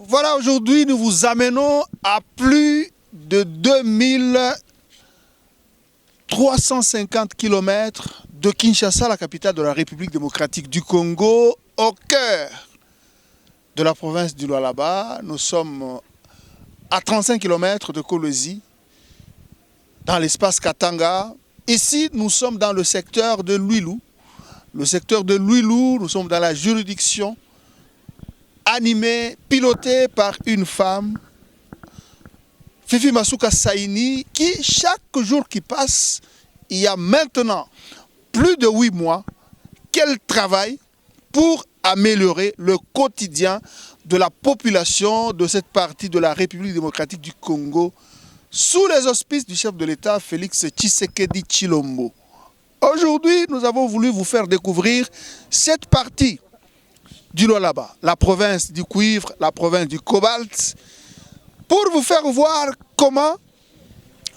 Voilà, aujourd'hui, nous vous amenons à plus de 2350 km de Kinshasa, la capitale de la République démocratique du Congo, au cœur de la province du Lualaba. Nous sommes à 35 km de Kolwezi, dans l'espace Katanga. Ici, nous sommes dans le secteur de Luilu. Le secteur de Luilu, nous sommes dans la juridiction animée, pilotée par une femme, Fifi Masuka Saini, qui chaque jour qui passe, il y a maintenant plus de 8 mois qu'elle travaille pour améliorer le quotidien de la population de cette partie de la République démocratique du Congo, sous les auspices du chef de l'État, Félix Tshisekedi Tshilombo. Aujourd'hui, nous avons voulu vous faire découvrir cette partie du Lualaba, la province du cuivre, la province du cobalt, pour vous faire voir comment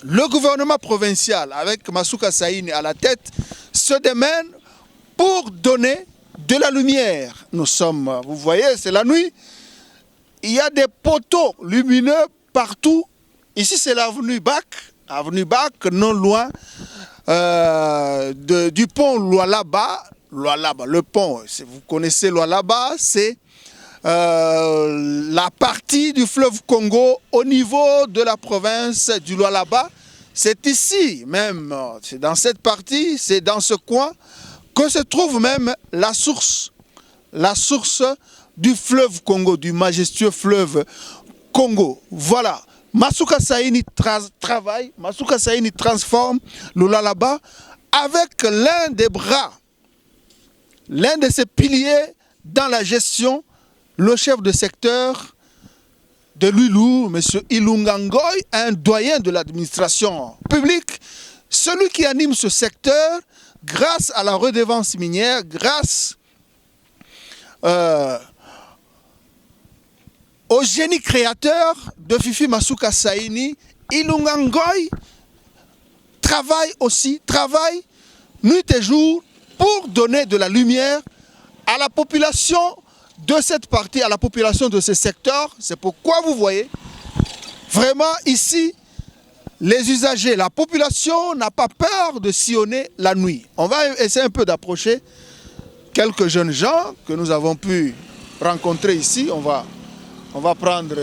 le gouvernement provincial, avec Masuka Saini à la tête, se démène pour donner de la lumière. Nous sommes, vous voyez, c'est la nuit, il y a des poteaux lumineux partout. Ici, c'est l'avenue Bac, non loin du pont Lualaba. Le pont, vous connaissez Lualaba, c'est la partie du fleuve Congo au niveau de la province du Lualaba. C'est ici même, c'est dans cette partie, c'est dans ce coin que se trouve même la source du fleuve Congo, du majestueux fleuve Congo. Voilà, Masuka Saini travaille, Masuka Saini transforme le Lualaba avec l'un des bras, l'un de ses piliers dans la gestion, le chef de secteur de Luilu, M. Ilunga Ngoy, un doyen de l'administration publique, celui qui anime ce secteur grâce à la redevance minière, grâce au génie créateur de Fifi Masuka Saini. Ilunga Ngoy travaille nuit et jour pour donner de la lumière à la population de cette partie, à la population de ce secteur. C'est pourquoi vous voyez, vraiment ici, les usagers, la population n'a pas peur de sillonner la nuit. On va essayer un peu d'approcher quelques jeunes gens que nous avons pu rencontrer ici. On va prendre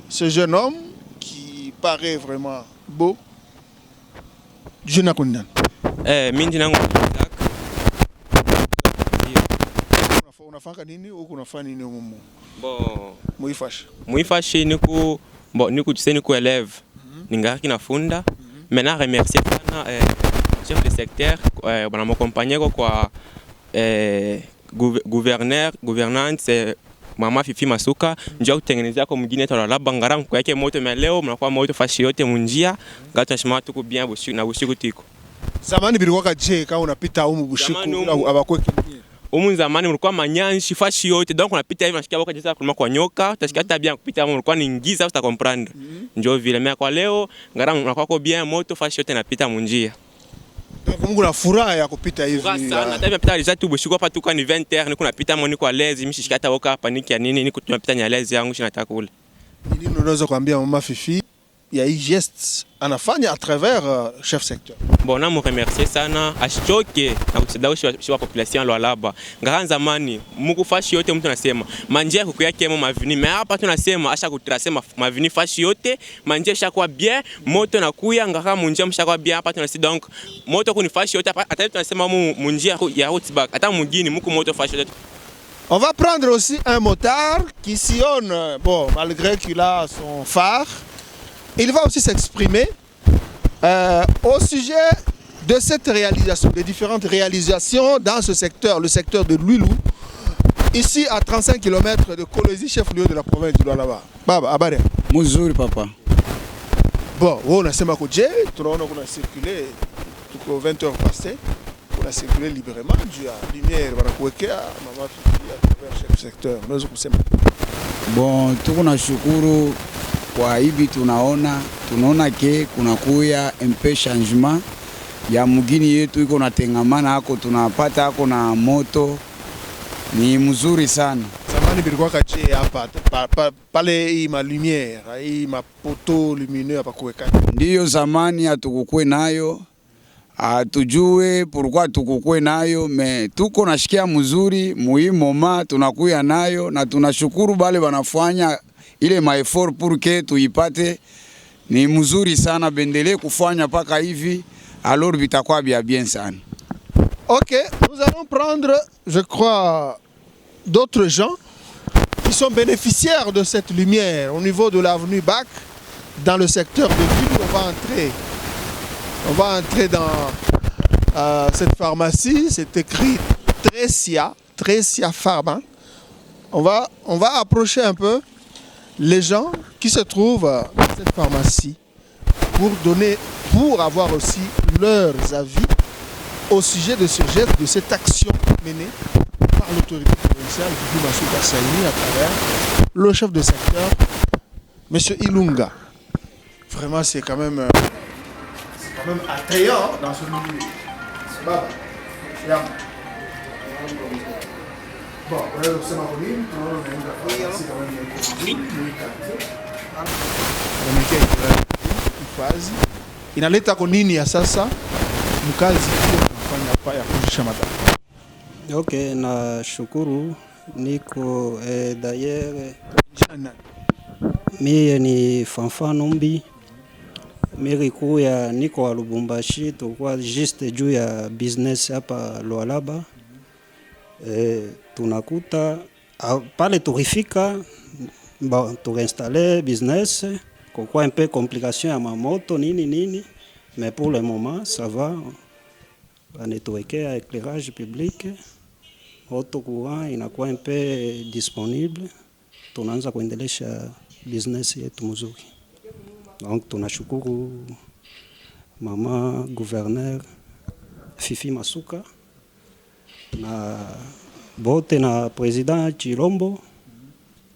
ce jeune homme qui paraît vraiment beau. Jeune Akundan. Unafanya nini huku, unafanya nini huko? Bon, muifashi niku élève ningaki nafunda. Maintenant remercier sana chef de secteur bana m'accompagner kwa gouvernante mama Fifi Masuka njoo kutengenezea kwa mwingine Lualaba ngara kwa yake moto leo mnakuwa moto fashi yote munjia ngata shima tuko bien bushiku na bushiku tiko. Zamani bilikuwa je kama unapita huko bushiku au abakweki Umu zamani mulikuwa manyanshi fashi yote, donc unapita hivi unashikia boka jinsi kulima kwa nyoka, utashikia hata bien kupita hapo mulikuwa ni ngiza uta comprendre. Njoo vile mais kwa leo ngara unakuwa kwa bien moto fashi yote inapita munjia. Donc Mungu na furaha ya kupita hivi. Sana hata pita déjà tu bushiku hapa tu kwa ni 20h niko napita moni kwa lezi mishishika hata boka hapa niki ya nini niko tunapita nya lezi yangu shinataka kule. Nini unaweza kuambia mama Fifi ya hii geste anafanya à travers chef secteur? Bon, na mu remercier sana ashoke na kusaidia shi wa population Lualaba. Ngara zamani muku fashi yote mtu anasema manjia kukuyake mo mavini, mais hapa tunasema asha kutracer mavini fashi yote manjia shakuwa bien, moto na kuya ngara munjia mshakuwa bien hapa tunasema, donc moto kuni fashi yote hata tunasema munjia ya Hotback hata mugini muku moto fashi yote. On va prendre aussi un motard qui sillonne, bon, malgré qu'il a son phare, il va aussi s'exprimer au sujet de cette réalisation, des différentes réalisations dans ce secteur, le secteur de Luilu, ici à 35 km de Kolwezi, chef-lieu de la province du Lualaba. Baba, abare. Muzuri papa. Bon, on a sema koje, on a circulé, tout 20 heures passées, on a circulé librement, dû à lumière, barakuwekea, mama Fifi à travers chef secteur. Nous kusema. Bon, tunashukuru kwa hivi tunaona ke kunakuya mpe changement ya mugini yetu iko natengamana hako tunapata hako na moto ni mzuri sana. Zamani bilikuwa kaje hapa pale ima lumière, ima poto lumineux hapa kuweka. Ndiyo zamani hatukukue nayo, tujue pourquoi tukukue nayo, me tuko nashikia mzuri muhimoma tunakuya nayo na tunashukuru bale wanafanya ile maeffort pour que tuipate. Ni mzuri sana, bendele kufanya paka hivi, alors vitakuwa bien sana. Ok, nous allons prendre, je crois, d'autres gens qui sont bénéficiaires de cette lumière au niveau de l'avenue Bac, dans le secteur de ville. On va entrer dans cette pharmacie. C'est écrit Tresia Pharma. On va approcher un peu les gens qui se trouvent dans cette pharmacie pour avoir aussi leurs avis au sujet de ce geste, de cette action menée par l'autorité provinciale Fifi Masuka Saini à travers le chef de secteur, M. Ilunga. Vraiment, c'est quand même attrayant dans ce milieu. C'est pas bien. Bon, c'est ma commune. Inaleta konini ya sasa mkazi unafanya hapa ya kujisha madhara. Okay, na shukuru niko d'ailleurs mie ni Fanfa Numbi miri kuu ya niko wa Lubumbashi, tukwa juste juu ya business hapa Lualaba. Tunakuta pale turifika bon turinstaller business kwa un peu complication ya mamoto nini mais pour le moment ça va. Banetowekea éclairage public, auto courant inakuwa un peu disponible, tunaanza kuendelesha business yetu mzuri. Donc tunashukuru mama gouverneur Fifi Masuka na bote na président Chilombo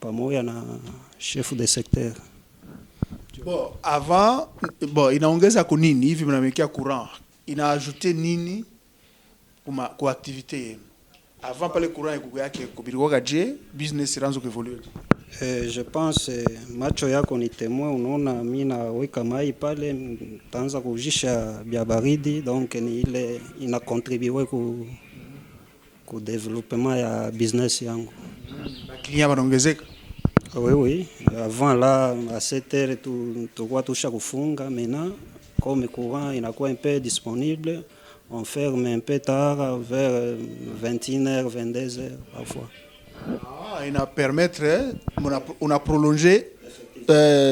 pamoja na chef de secteur. Bon, avant inaongeza kunini hivi mnamekea courant? Inaajouté nini kwa activité yenu? Avant pale courant yake kubirikoga je business iranzo kuevolue? Je pense macho yako ni témoin, unaona mimi naweka mai pale taanza kujisha bia baridi, donc ni ile ina contribuer ku développement ya business yangu. Na client wanaongezeka? Oui, avant là à 7h tu toucha kufunga, maintenant comme courant inakuwa un peu disponible, on ferme un peu tard vers 21h, 22h parfois. Il a permettre on a prolongé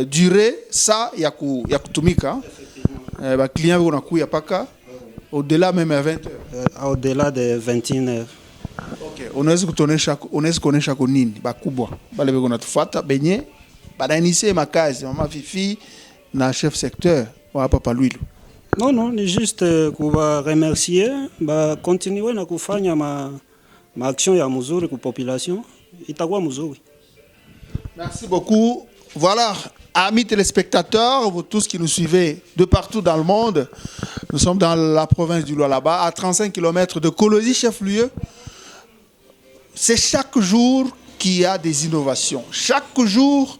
durée ça ya kutumika ba client wanakuya paka au-delà même à 20h. Au-delà de 21h. Okay, unaweza kuonesha kwa nini bakubwa bale beko natufuata benye banainisie makazi mama Fifi na chef secteur wa hapa Palwilu? Non, ni juste kuba remercier, ba continuer na kufanya ma action ya mzuri ku population itakuwa mzuri. Merci beaucoup. Voilà, amis téléspectateurs, vous tous qui nous suivez de partout dans le monde, nous sommes dans la province du Lualaba, à 35 km de Kolosi, chef-lieu. C'est chaque jour qu'il y a des innovations. Chaque jour,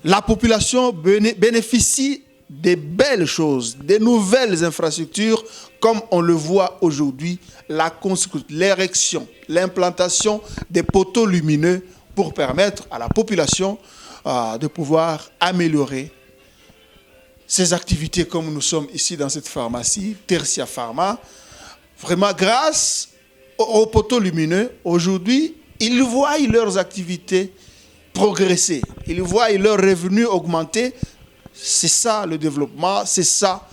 la population bénéficie des belles choses, des nouvelles infrastructures, comme on le voit aujourd'hui, l'érection, l'implantation des poteaux lumineux pour permettre à la population de pouvoir améliorer ses activités, comme nous sommes ici dans cette pharmacie, Tertia Pharma. Vraiment, grâce aux poteaux lumineux, aujourd'hui, ils voient leurs activités progresser, ils voient leurs revenus augmenter. C'est ça le développement, c'est ça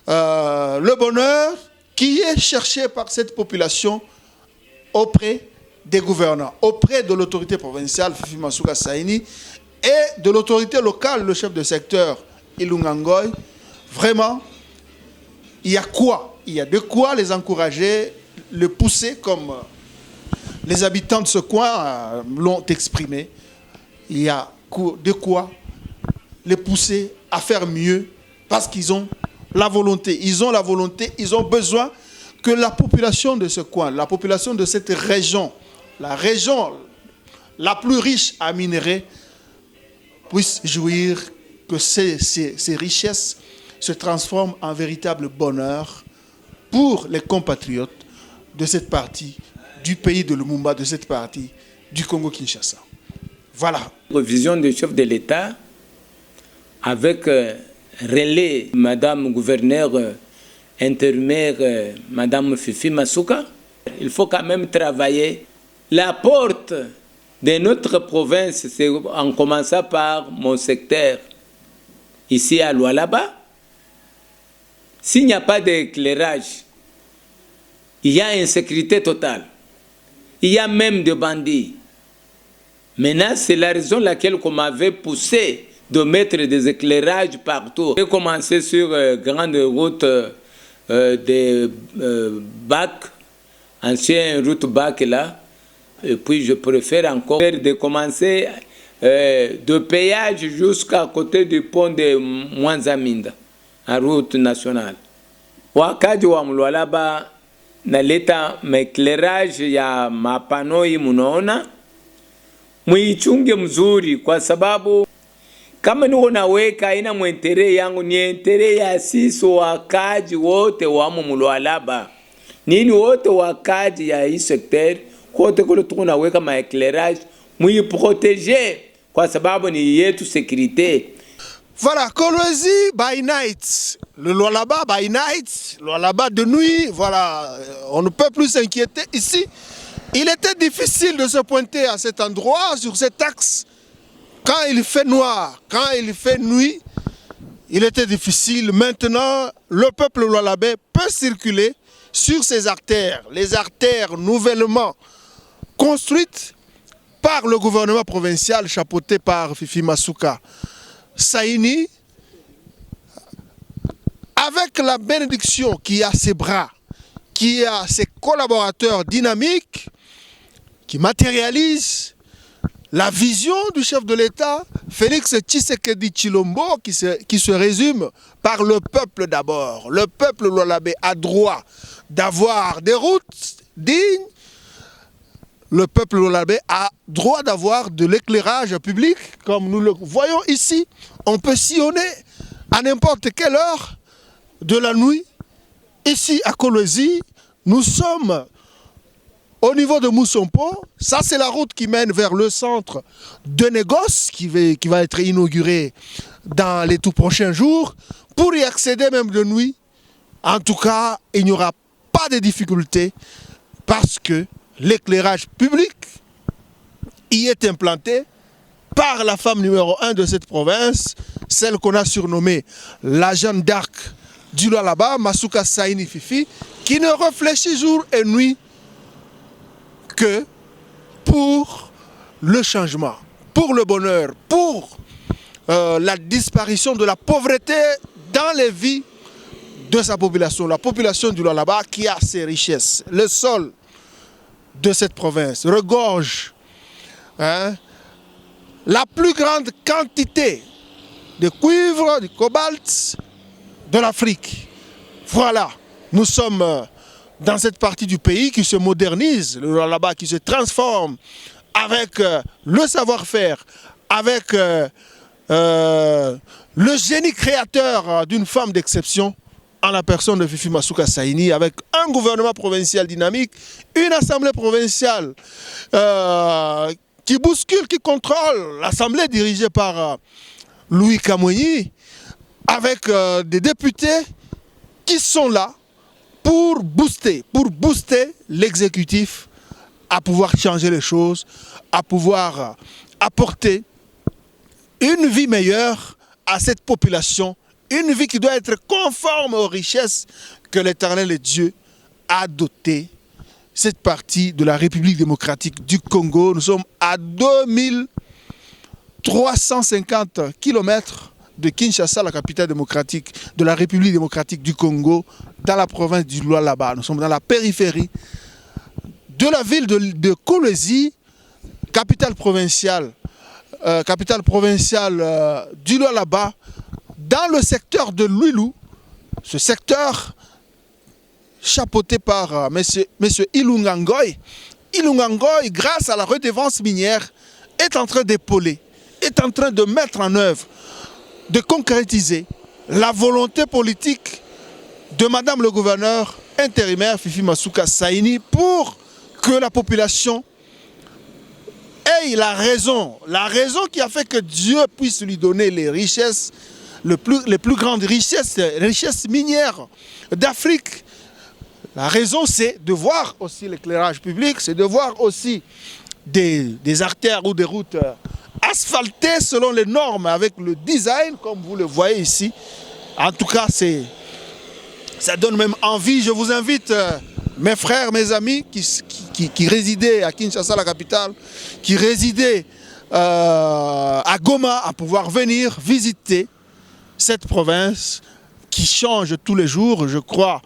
le bonheur qui est cherché par cette population auprès des gouvernants, auprès de l'autorité provinciale Fifi Masuka Saini et de l'autorité locale, le chef de secteur Ilunga Ngoy. Vraiment, il y a quoi? Il y a de quoi les encourager, les pousser comme les habitants de ce coin l'ont exprimé. Il y a de quoi les pousser à faire mieux parce qu'ils ont la volonté. Ils ont la volonté, ils ont besoin que la population de ce coin, la population de cette région, la la plus riche à minerais, puisse jouir que ces richesses se transforment en véritable bonheur pour les compatriotes de cette partie du pays de Lumumba, de cette partie du Congo-Kinshasa. Voilà. Vision du chef de l'État avec relais Madame gouverneur intérimaire, Madame Fifi Masuka. Il faut quand même travailler. La porte de notre province, c'est en commençant par mon secteur, ici à Lualaba. S'il n'y a pas d'éclairage, il y a insécurité totale. Il y a même des bandits. Maintenant, c'est la raison laquelle on m'avait poussé de mettre des éclairages partout. J'ai commencé sur grande route des bacs, ancienne route bac là. Et puis je préfère encore de commencer de péage jusqu'à côté du pont de Mwanzaminda, en route nationale. Wakati wa Mlualaba naleta maeclairage ya mapanoi munaona, muichunge mzuri kwa sababu kama niko naweka ina mwentere yangu ni entere ya sisi wakaji wote wa Mlualaba. Nini wote wakaji ya hii secteur kote kule tuko naweka maeclairage muiprotéger kwa sababu ni yetu sécurité. Voilà, Kolwezi by night, le Lualaba by night, Lualaba de nuit, voilà, on ne peut plus s'inquiéter ici. Il était difficile de se pointer à cet endroit, sur cet axe, quand il fait noir, quand il fait nuit, il était difficile. Maintenant, le peuple lualabais peut circuler sur ces artères, les artères nouvellement construites par le gouvernement provincial chapeauté par Fifi Masuka Saini, avec la bénédiction qui a ses bras, qui a ses collaborateurs dynamiques, qui matérialisent la vision du chef de l'État, Félix Tshisekedi Tshilombo, qui se résume par le peuple d'abord. Le peuple lualabais a droit d'avoir des routes dignes. Le peuple lualabais a droit d'avoir de l'éclairage public, comme nous le voyons ici. On peut sillonner à n'importe quelle heure de la nuit. Ici à Kolwezi, nous sommes au niveau de Moussompo. Ça, c'est la route qui mène vers le centre de négoce qui va être inauguré dans les tout prochains jours. Pour y accéder même de nuit, en tout cas, il n'y aura pas de difficulté parce que l'éclairage public y est implanté par la femme numéro 1 de cette province, celle qu'on a surnommée la Jeanne d'Arc du Lualaba, Masuka Saini Fifi, qui ne réfléchit jour et nuit que pour le changement, pour le bonheur, pour la disparition de la pauvreté dans les vies de sa population. La population du Lualaba qui a ses richesses. Le sol de cette province regorge la plus grande quantité de cuivre, de cobalt de l'Afrique. Voilà, nous sommes dans cette partie du pays qui se modernise, le Lualaba qui se transforme avec le savoir-faire, avec le génie créateur d'une femme d'exception en la personne de Fifi Masuka Saini, avec un gouvernement provincial dynamique, une assemblée provinciale qui bouscule, qui contrôle, l'assemblée dirigée par Louis Kamouni, avec des députés qui sont là pour booster l'exécutif à pouvoir changer les choses, à pouvoir apporter une vie meilleure à cette population, une vie qui doit être conforme aux richesses que l'Éternel Dieu a dotées cette partie de la République démocratique du Congo. Nous sommes à 2350 km de Kinshasa, la capitale démocratique de la République démocratique du Congo, dans la province du Lualaba. Nous sommes dans la périphérie de la ville de Kolwezi, capitale provinciale du Lualaba, dans le secteur de Luilu, ce secteur chapeauté par M. Ilunga Ngoy. Ilunga Ngoy, grâce à la redevance minière, est en train d'épauler, est en train de mettre en œuvre, de concrétiser la volonté politique de Madame le gouverneur intérimaire Fifi Masuka Saini pour que la population ait la raison qui a fait que Dieu puisse lui donner les richesses, les plus grandes richesses minières d'Afrique. La raison, c'est de voir aussi l'éclairage public, c'est de voir aussi des artères ou des routes asphaltées selon les normes, avec le design, comme vous le voyez ici. En tout cas, ça donne même envie. Je vous invite, mes frères, mes amis qui résidaient à Kinshasa, la capitale, qui résidaient à Goma, à pouvoir venir visiter cette province qui change tous les jours, je crois.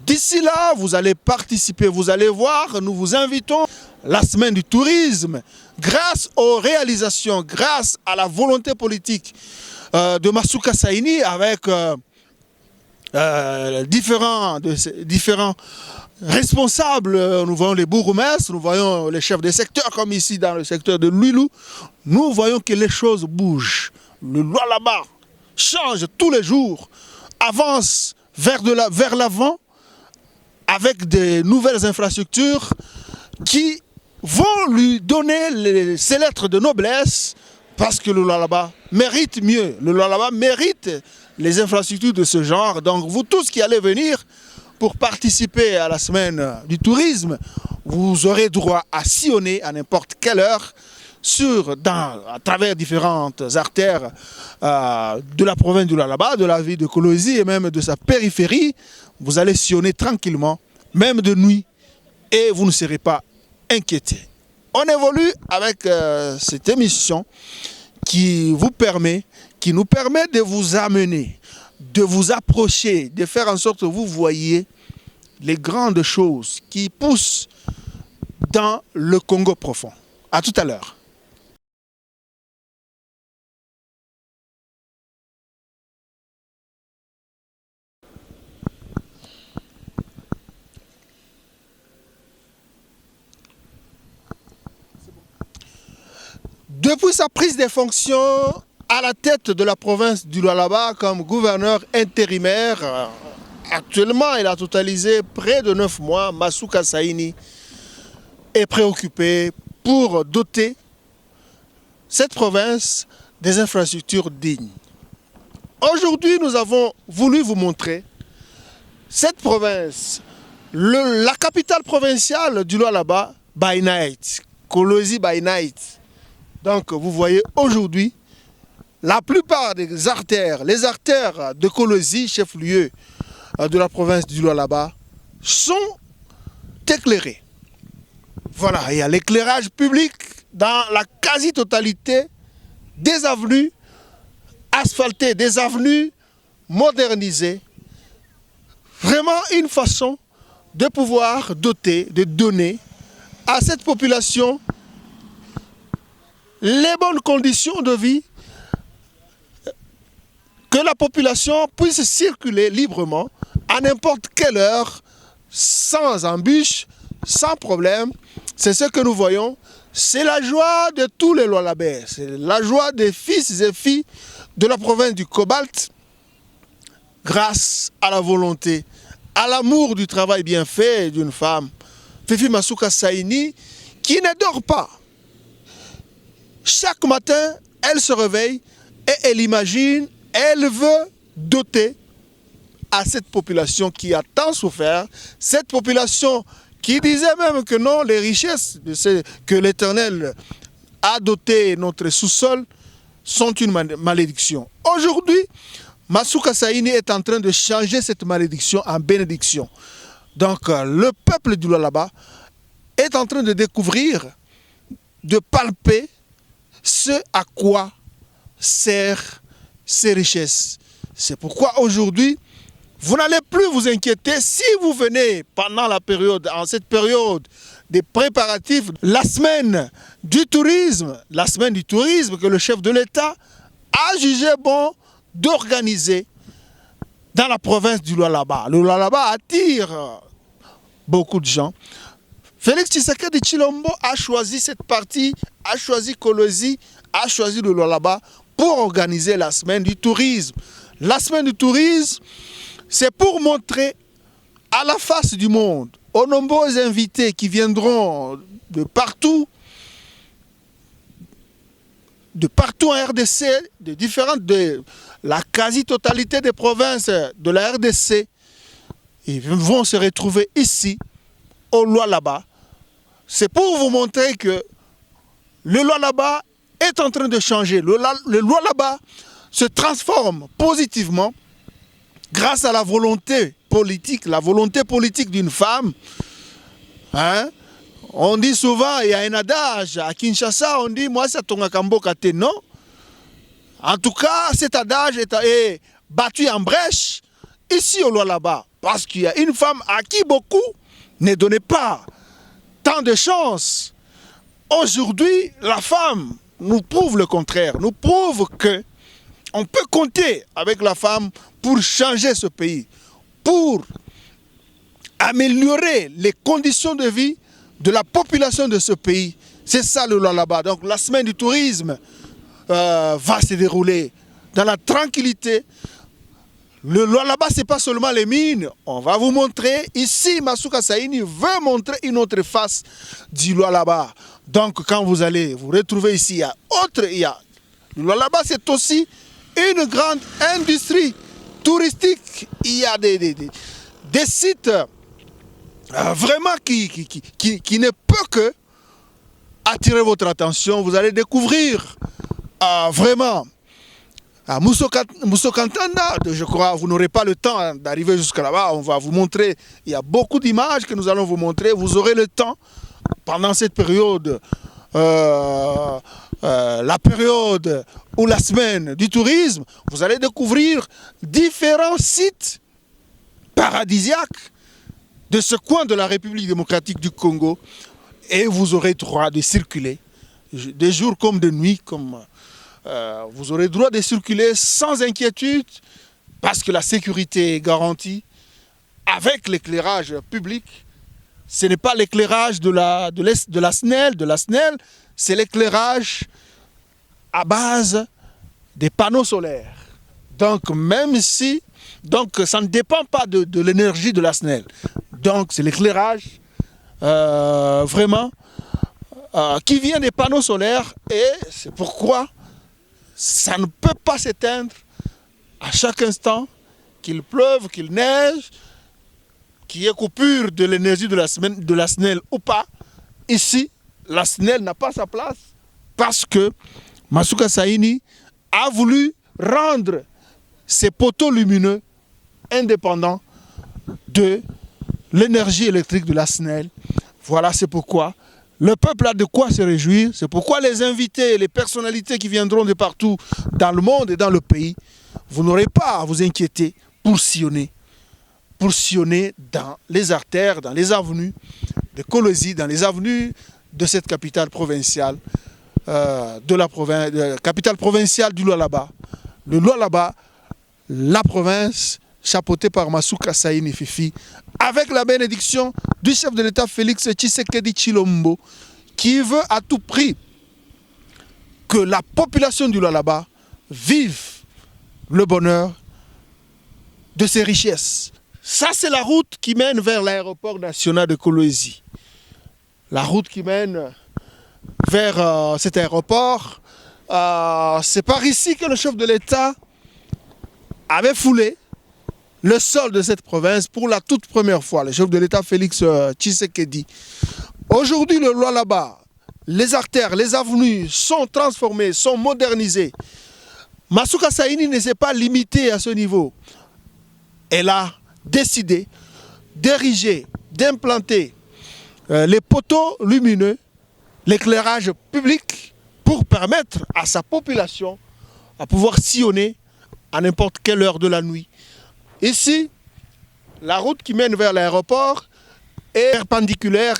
D'ici là, vous allez participer, vous allez voir, nous vous invitons la semaine du tourisme, grâce aux réalisations, grâce à la volonté politique de Masuka Saini, avec différents responsables. Nous voyons les bourgmestres, nous voyons les chefs des secteurs, comme ici dans le secteur de Luilou. Nous voyons que les choses bougent. Le Lualaba change tous les jours, avance vers l'avant, avec des nouvelles infrastructures qui vont lui donner ses lettres de noblesse, parce que le Lualaba mérite mieux. Le Lualaba mérite les infrastructures de ce genre. Donc vous tous qui allez venir pour participer à la semaine du tourisme, vous aurez droit à sillonner à n'importe quelle heure à travers différentes artères de la province du Lualaba, de la ville de Kolwezi et même de sa périphérie. Vous allez sillonner tranquillement, même de nuit, et vous ne serez pas inquiétés. On évolue avec cette émission qui nous permet de vous amener, de vous approcher, de faire en sorte que vous voyez les grandes choses qui poussent dans le Congo profond. À tout à l'heure. Depuis sa prise de fonctions à la tête de la province du Lualaba comme gouverneur intérimaire, actuellement il a totalisé près de 9 mois, Masuka Saini est préoccupé pour doter cette province des infrastructures dignes. Aujourd'hui, nous avons voulu vous montrer cette province, la capitale provinciale du Lualaba, by night, Kolwezi by night. Donc vous voyez aujourd'hui, la plupart des artères, les artères de Kolwezi, chef-lieu de la province du Lualaba, sont éclairées. Voilà, il y a l'éclairage public dans la quasi-totalité des avenues asphaltées, des avenues modernisées. Vraiment une façon de pouvoir doter, de donner à cette population les bonnes conditions de vie, que la population puisse circuler librement à n'importe quelle heure, sans embûche, sans problème. C'est ce que nous voyons. C'est la joie de tous les Lualabais. C'est la joie des fils et filles de la province du Cobalt, grâce à la volonté, à l'amour du travail bien fait d'une femme, Fifi Masuka Saini, qui ne dort pas. Chaque matin, elle se réveille et elle imagine, elle veut doter à cette population qui a tant souffert, cette population qui disait même que non, les richesses que l'Éternel a doté notre sous-sol sont une malédiction. Aujourd'hui, Masuka Saini est en train de changer cette malédiction en bénédiction. Donc le peuple du Lualaba est en train de découvrir, de palper ce à quoi servent ces richesses. C'est pourquoi aujourd'hui, vous n'allez plus vous inquiéter si vous venez pendant en cette période des préparatifs, la semaine du tourisme que le chef de l'État a jugé bon d'organiser dans la province du Lualaba. Le Lualaba attire beaucoup de gens. Félix Tshisekedi Tshilombo a choisi cette partie, a choisi Kolwezi, a choisi le Lualaba pour organiser la semaine du tourisme. La semaine du tourisme, c'est pour montrer à la face du monde, aux nombreux invités qui viendront de partout en RDC, de la quasi-totalité des provinces de la RDC, ils vont se retrouver ici, au Lualaba. C'est pour vous montrer que le Lualaba est en train de changer. Le Lualaba se transforme positivement grâce à la volonté politique d'une femme. Hein? On dit souvent, il y a un adage à Kinshasa, on dit, moi, c'est ton Akambokate, non? En tout cas, cet adage est battu en brèche ici au Lualaba, parce qu'il y a une femme à qui beaucoup ne donnaient pas tant de chance. Aujourd'hui, la femme nous prouve le contraire, nous prouve que on peut compter avec la femme pour changer ce pays, pour améliorer les conditions de vie de la population de ce pays. C'est ça le Lualaba. Donc la semaine du tourisme va se dérouler dans la tranquillité. Le Lualaba, ce n'est pas seulement les mines. On va vous montrer. Ici, Masuka Saini veut montrer une autre face du Lualaba. Donc, quand vous allez vous retrouver ici, le Lualaba, c'est aussi une grande industrie touristique. Il y a des sites vraiment qui ne peut que attirer votre attention. Vous allez découvrir vraiment à Moussokantanda, je crois, vous n'aurez pas le temps d'arriver jusqu'à là-bas. On va vous montrer, il y a beaucoup d'images que nous allons vous montrer. Vous aurez le temps, pendant cette période, la période ou la semaine du tourisme, vous allez découvrir différents sites paradisiaques de ce coin de la République démocratique du Congo. Et vous aurez droit de circuler, des jours comme de nuit, vous aurez droit de circuler sans inquiétude parce que la sécurité est garantie avec l'éclairage public. Ce n'est pas l'éclairage de la SNEL, c'est l'éclairage à base des panneaux solaires. Donc même si, ça ne dépend pas de l'énergie de la SNEL. Donc c'est l'éclairage vraiment qui vient des panneaux solaires et c'est pourquoi ça ne peut pas s'éteindre à chaque instant, qu'il pleuve, qu'il neige, qu'il y ait coupure de l'énergie de la SNEL ou pas. Ici, la SNEL n'a pas sa place parce que Masuka Saini a voulu rendre ces poteaux lumineux indépendants de l'énergie électrique de la SNEL. Voilà, c'est pourquoi le peuple a de quoi se réjouir. C'est pourquoi les invités, les personnalités qui viendront de partout dans le monde et dans le pays, vous n'aurez pas à vous inquiéter pour sillonner dans les artères, dans les avenues de Kolwezi, dans les avenues de cette capitale provinciale, capitale provinciale du Lualaba. Le Lualaba, la province chapeautée par Masuka Saini Fifi, avec la bénédiction du chef de l'État Félix Tshisekedi Tshilombo, qui veut à tout prix que la population du Lualaba vive le bonheur de ses richesses. Ça, c'est la route qui mène vers l'aéroport national de Kolwezi. La route qui mène vers cet aéroport, c'est par ici que le chef de l'État avait foulé le sol de cette province pour la toute première fois, le chef de l'État Félix Tshisekedi. Aujourd'hui, le Lualaba, les artères, les avenues sont transformées, sont modernisées. Masuka Saini ne s'est pas limité à ce niveau. Elle a décidé d'ériger, d'implanter les poteaux lumineux, l'éclairage public pour permettre à sa population à pouvoir sillonner à n'importe quelle heure de la nuit. Ici, la route qui mène vers l'aéroport est perpendiculaire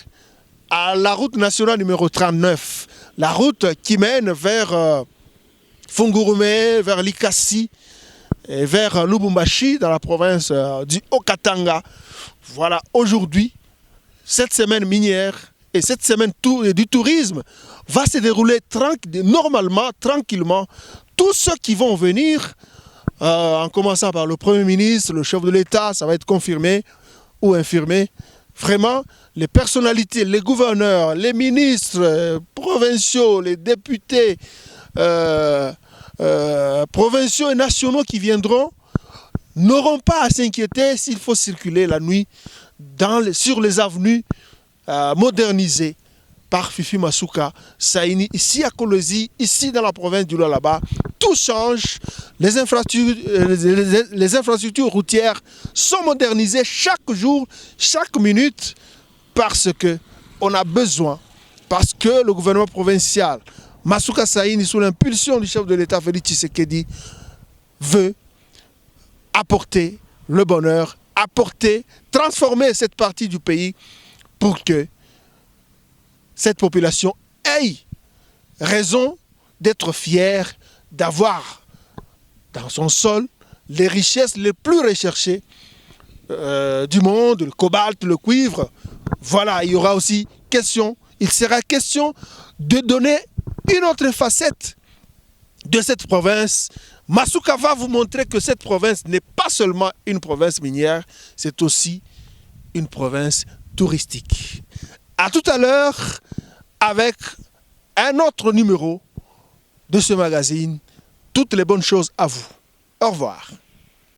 à la route nationale numéro 39. La route qui mène vers Fungurume, vers Likasi et vers Lubumbashi dans la province du Haut-Katanga. Voilà, aujourd'hui, cette semaine minière et cette semaine du tourisme va se dérouler normalement, tranquillement. Tous ceux qui vont venir, en commençant par le Premier ministre, le chef de l'État, ça va être confirmé ou infirmé. Vraiment, les personnalités, les gouverneurs, les ministres provinciaux, les députés provinciaux et nationaux qui viendront n'auront pas à s'inquiéter s'il faut circuler la nuit sur les avenues modernisées par Fifi Masuka Saini, ici à Kolwezi, ici dans la province du Lualaba. Tout change, les infrastructures routières sont modernisées chaque jour, chaque minute, parce qu'on a besoin, parce que le gouvernement provincial, Masuka Saini, sous l'impulsion du chef de l'État, Félix Tshisekedi, veut apporter le bonheur, transformer cette partie du pays pour que cette population ait raison d'être fière d'avoir dans son sol les richesses les plus recherchées du monde, le cobalt, le cuivre. Voilà, il y aura aussi il sera question de donner une autre facette de cette province. Masuka va vous montrer que cette province n'est pas seulement une province minière, c'est aussi une province touristique. À tout à l'heure avec un autre numéro de ce magazine. Toutes les bonnes choses à vous. Au revoir.